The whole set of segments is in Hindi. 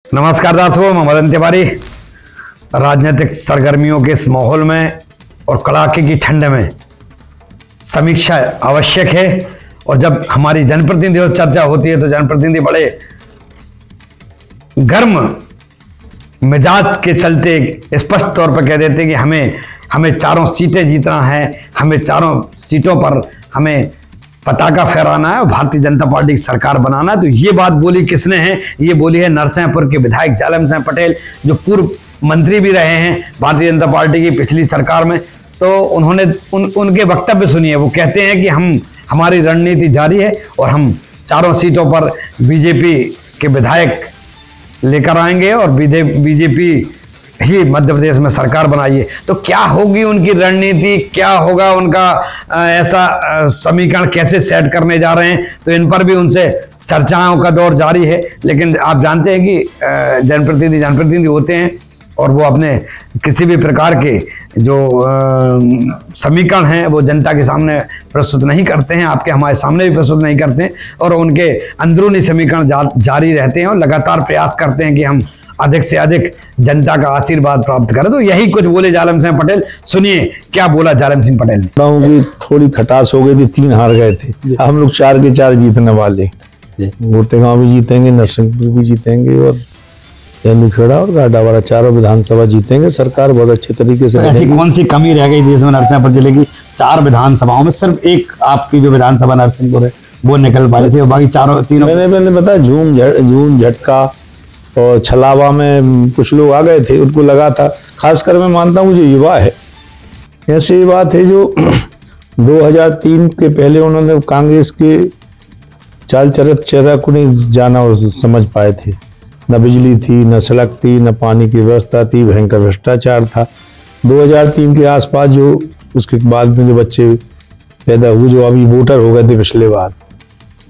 नमस्कार दर्शकों, मैं मदन तिवारी। राजनीतिक सरगर्मियों के इस माहौल में और कड़ाके की ठंड में समीक्षा आवश्यक है। और जब हमारी जनप्रतिनिधियों से चर्चा होती है तो जनप्रतिनिधि बड़े गर्म मिजाज के चलते स्पष्ट तौर पर कह देते कि हमें चारों सीटें जीतना है, हमें चारों सीटों पर हमें पताका फहराना है और भारतीय जनता पार्टी की सरकार बनाना है। तो ये बात बोली किसने है? ये बोली है नरसिंहपुर के विधायक जालम सिंह पटेल, जो पूर्व मंत्री भी रहे हैं भारतीय जनता पार्टी की पिछली सरकार में। तो उन्होंने उनके वक्तव्य सुनिए। वो कहते हैं कि हमारी रणनीति जारी है और हम चारों सीटों पर बीजेपी के विधायक लेकर आएंगे और बीजेपी ही मध्य प्रदेश में सरकार बनाइए। तो क्या होगी उनकी रणनीति, क्या होगा उनका ऐसा समीकरण कैसे सेट करने जा रहे हैं? तो इन पर भी उनसे चर्चाओं का दौर जारी है। लेकिन आप जानते हैं कि जनप्रतिनिधि होते हैं और वो अपने किसी भी प्रकार के जो समीकरण हैं वो जनता के सामने प्रस्तुत नहीं करते हैं, आपके हमारे सामने भी प्रस्तुत नहीं करते हैं। और उनके अंदरूनी समीकरण जारी रहते हैं और लगातार प्रयास करते हैं कि हम अधिक से अधिक जनता का आशीर्वाद प्राप्त करें। तो यही कुछ बोले जालम सिंह पटेल। सुनिए क्या बोला जालम सिंह पटेल ने। थोड़ी खटास हो गई थी, 3 हार गए थे। हम लोग 4 के 4 जीतने वाले। गोटेगांव भी जीतेंगे, नरसिंहपुर भी जीतेंगे और खेड़ा और गाडावाड़ा, चारों विधानसभा जीतेंगे। सरकार बहुत अच्छे तरीके से। ऐसी कौन सी कमी रह गई थी इसमें? नरसिंहपुर जिले की 4 विधानसभाओं में सिर्फ एक आपकी जो विधानसभा नरसिंहपुर है वो निकल पाई थी और बाकी तीनों मैंने बताया झूम झटका और छलावा में कुछ लोग आ गए थे, उनको लगा था। खासकर मैं मानता हूँ जो युवा है, ऐसी बात है जो 2003 के पहले उन्होंने कांग्रेस के चाल चरह को नहीं जाना और समझ पाए थे। न बिजली थी, न सड़क थी, न पानी की व्यवस्था थी, भयंकर भ्रष्टाचार था। 2003 के आसपास जो उसके बाद में जो बच्चे पैदा हुए, जो अभी वोटर हो गए थे पिछले बार,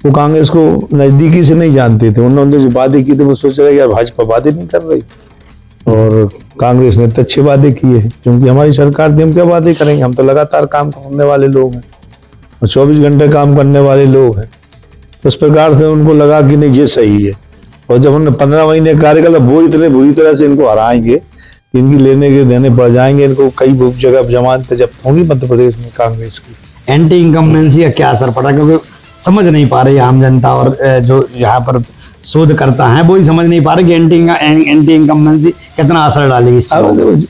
वो कांग्रेस को नजदीकी से नहीं जानते थे। उन्होंने जो वादे किए थे वो सोच रहे यार भाजपा वादे नहीं कर रही और कांग्रेस ने तो अच्छे वादे किए हैं, क्योंकि हमारी सरकार थी, हम क्या वादे करेंगे? हम तो लगातार काम करने वाले लोग हैं और 24 घंटे काम करने वाले लोग हैं। उस प्रकार से उनको लगा कि नहीं ये सही है। और जब उन्होंने 15 महीने कार्यकाल, वो इतने बुरी तरह से इनको हराएंगे, इनकी लेने के देने पड़ जाएंगे। इनको कई जगह जमानतें जब्त होंगी मध्य प्रदेश में कांग्रेस की। एंटी इनकम्बेंसी का क्या असर पड़ा? क्योंकि समझ नहीं पा रही आम जनता और जो यहाँ पर शोध करता है वो ही समझ नहीं पा रहे कि एंटी इनकम्बेंसी कितना असर डालेगी।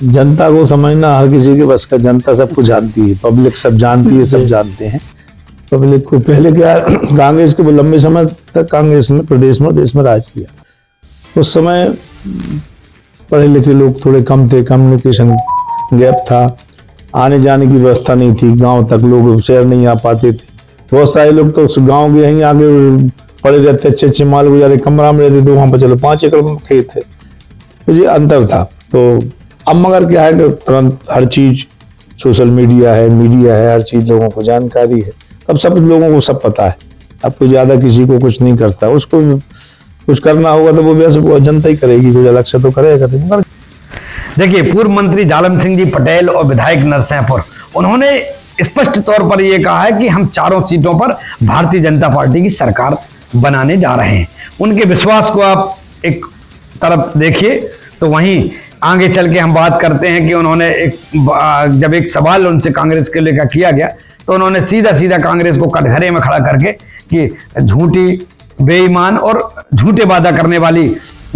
जनता को समझना हर किसी के बस का। जनता सब कुछ जानती है, पब्लिक सब जानती है, सब जानते हैं। पब्लिक को पहले क्या, कांग्रेस को लंबे समय तक कांग्रेस ने प्रदेश में देश में राज किया। उस समय पढ़े लिखे लोग थोड़े कम थे, कम्युनिकेशन गैप था, आने जाने की व्यवस्था नहीं थी, गांव तक लोग शहर नहीं आ पाते थे। बहुत सारे लोग तो गांव के यहीं आगे पड़े रहते, अच्छे माल गुजारे, कमरा में रहते, तो वहां पर चलो 5 एकड़ में खेत है। तो ये अंतर था। तो अब मगर क्या है कि तुरंत हर चीज सोशल मीडिया है, हर चीज लोगों को जानकारी है। अब सब लोगों को सब पता है। अब कोई ज्यादा किसी को कुछ नहीं करता। उसको कुछ करना होगा तो वो वैसे जनता ही करेगी, कुछ अलग से तो करेगा। देखिए, पूर्व मंत्री जालम सिंह जी पटेल और विधायक नरसिंहपुर, उन्होंने स्पष्ट तौर पर यह कहा है कि हम चारों सीटों पर भारतीय जनता पार्टी की सरकार बनाने जा रहे हैं। उनके विश्वास को आप एक तरफ देखिए तो वहीं आगे चल के हम बात करते हैं कि उन्होंने जब एक सवाल उनसे कांग्रेस के लेकर किया गया तो उन्होंने सीधा कांग्रेस को कटघरे में खड़ा करके कि झूठी, बेईमान और झूठे वादा करने वाली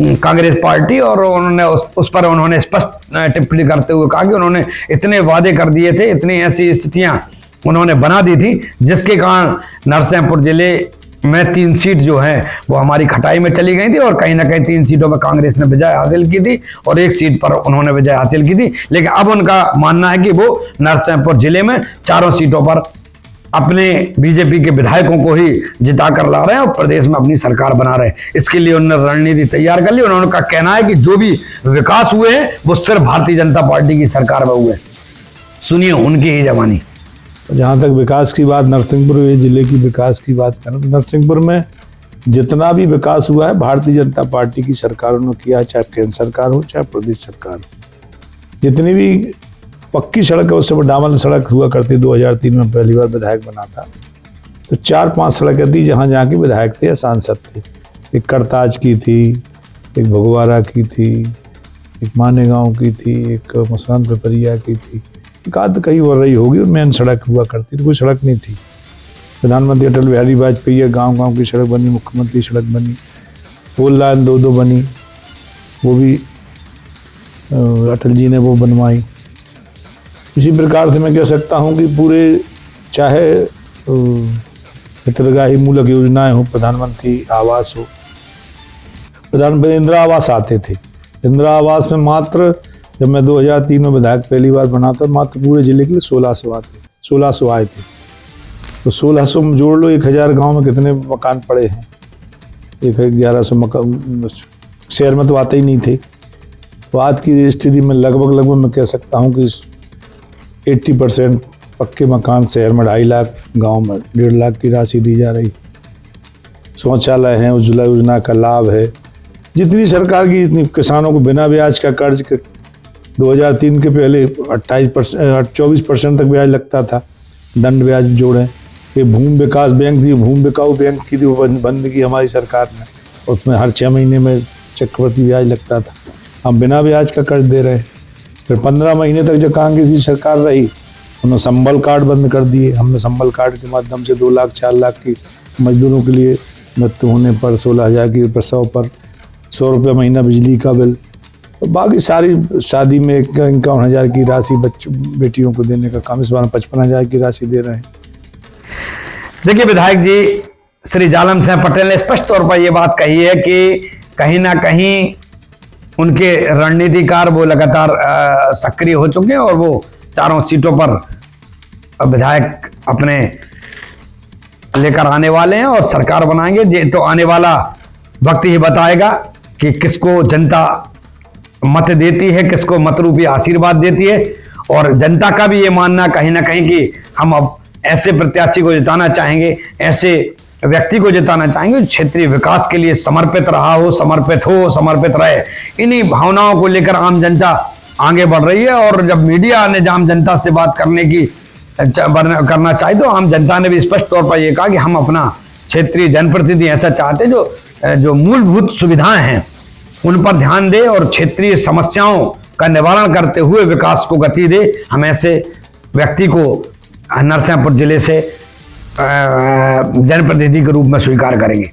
कांग्रेस पार्टी, और उन्होंने उस पर उन्होंने स्पष्ट टिप्पणी करते हुए कहा कि उन्होंने इतने वादे कर दिए थे, इतनी ऐसी स्थितियां उन्होंने बना दी थी जिसके कारण नरसिंहपुर जिले में 3 सीट जो है वो हमारी खटाई में चली गई थी और कहीं ना कहीं 3 सीटों पर कांग्रेस ने विजय हासिल की थी और 1 सीट पर उन्होंने विजय हासिल की थी। लेकिन अब उनका मानना है कि वो नरसिंहपुर जिले में चारों सीटों पर अपने बीजेपी के विधायकों को ही जिता कर ला रहे हैं और प्रदेश में अपनी सरकार बना रहे हैं। इसके लिए उन्होंने रणनीति तैयार कर ली। उन्होंने का कहना है कि जो भी विकास हुए हैं वो सिर्फ भारतीय जनता पार्टी की सरकार में हुए। सुनिए उनकी ही जवानी। जहाँ तक विकास की बात, नरसिंहपुर जिले की विकास की बात करें, नरसिंहपुर में जितना भी विकास हुआ है भारतीय जनता पार्टी की सरकारों ने किया, चाहे केंद्र सरकार हो चाहे प्रदेश सरकार हो। जितनी भी पक्की सड़क है उससे डामर सड़क हुआ करती, 2003 में पहली बार विधायक बना था तो 4-5 सड़कें थी जहाँ जहाँ के विधायक थे या सांसद थे। एक करताज की थी, एक भगवारा की थी, एक मानेगांव की थी, एक मसान पिपरिया की थी, एक आध कहीं और रही होगी, और मेन सड़क हुआ करती थी, कोई सड़क नहीं थी। प्रधानमंत्री अटल बिहारी वाजपेयी है, गांव गांव की सड़क बनी, मुख्यमंत्री सड़क बनी, फोर लाइन दो बनी, वो भी अटल जी ने वो बनवाई। इसी प्रकार से मैं कह सकता हूँ कि पूरे चाहे हितग्राही मूलक योजनाएं हो, प्रधानमंत्री आवास हो, प्रधानमंत्री इंदिरा आवास आते थे। इंदिरा आवास में मात्र जब मैं 2003 में विधायक पहली बार बना था, मात्र पूरे जिले के लिए 1600 आए थे। तो 1600 में जोड़ लो, 1000 गांव में कितने मकान पड़े हैं, 1100 मकान शहर में तो आते ही नहीं थे। तो आज की स्थिति में लगभग मैं कह सकता हूँ कि 80% पक्के मकान शहर में 2.5 लाख, गांव में 1.5 लाख की राशि दी जा रही। शौचालय हैं, उज्ज्वला योजना का लाभ है, जितनी सरकार की इतनी किसानों को बिना ब्याज का कर्ज 2003 के पहले 24% तक ब्याज लगता था, दंड ब्याज जोड़े। ये भूमि विकास बैंक थी, भूमि विकास बैंक की थी, वो बंद की हमारी सरकार ने, उसमें हर 6 महीने में चक्रवृद्धि ब्याज लगता था। हम बिना ब्याज का कर्ज दे रहे हैं। फिर 15 महीने तक जो कांग्रेस की सरकार रही, उन्होंने संबल कार्ड बंद कर दिए। हमने संबल कार्ड के माध्यम से 2 लाख 4 लाख की मजदूरों के लिए मृत्यु होने पर 16,000 की प्रसव पर 100 रुपये महीना बिजली का बिल, तो बाकी सारी शादी में 51,000 की राशि बेटियों को देने का काम, इस बार 55,000 की राशि दे रहे हैं। देखिए विधायक जी श्री जालम सिंह पटेल ने स्पष्ट तौर पर यह बात कही है कि कहीं ना कहीं उनके रणनीतिकार वो लगातार सक्रिय हो चुके हैं और वो चारों सीटों पर विधायक अपने लेकर आने वाले हैं और सरकार बनाएंगे। तो आने वाला वक्त ही बताएगा कि किसको जनता मत देती है, किसको मत रूपी आशीर्वाद देती है। और जनता का भी ये मानना कहीं ना कहीं कि हम अब ऐसे प्रत्याशी को जिताना चाहेंगे, ऐसे व्यक्ति को जिताना चाहेंगे क्षेत्रीय विकास के लिए समर्पित रहा हो, समर्पित रहे। इन्हीं भावनाओं को लेकर आम जनता आगे बढ़ रही है। और जब मीडिया ने आम जनता से बात करना चाहे तो आम जनता ने भी स्पष्ट तौर पर यह कहा कि हम अपना क्षेत्रीय जनप्रतिनिधि ऐसा चाहते हैं जो मूलभूत सुविधाएं हैं उन पर ध्यान दे और क्षेत्रीय समस्याओं का निवारण करते हुए विकास को गति दे। हम ऐसे व्यक्ति को नरसिंहपुर जिले से जनप्रतिनिधि के रूप में स्वीकार करेंगे।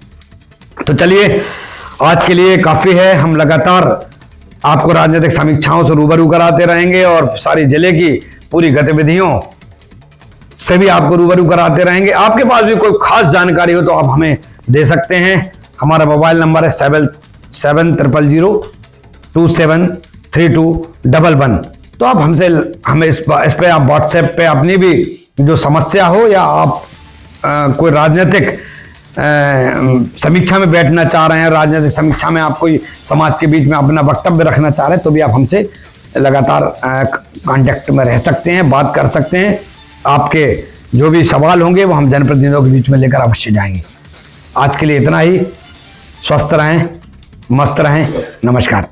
तो चलिए आज के लिए काफी है। हम लगातार आपको राजनीतिक समीक्षाओं से रूबरू कराते रहेंगे और सारी जिले की पूरी गतिविधियों से भी आपको रूबरू कराते रहेंगे। आपके पास भी कोई खास जानकारी हो तो आप हमें दे सकते हैं। हमारा मोबाइल नंबर है 7700273211। तो आप हमें इस पे आप व्हाट्सएप पे अपनी भी जो समस्या हो या आप कोई राजनीतिक समीक्षा में बैठना चाह रहे हैं, राजनीतिक समीक्षा में आप कोई समाज के बीच में अपना वक्तव्य रखना चाह रहे हैं, तो भी आप हमसे लगातार कांटेक्ट में रह सकते हैं, बात कर सकते हैं। आपके जो भी सवाल होंगे वो हम जनप्रतिनिधियों के बीच में लेकर अवश्य जाएंगे। आज के लिए इतना ही। स्वस्थ रहें, मस्त रहें। नमस्कार।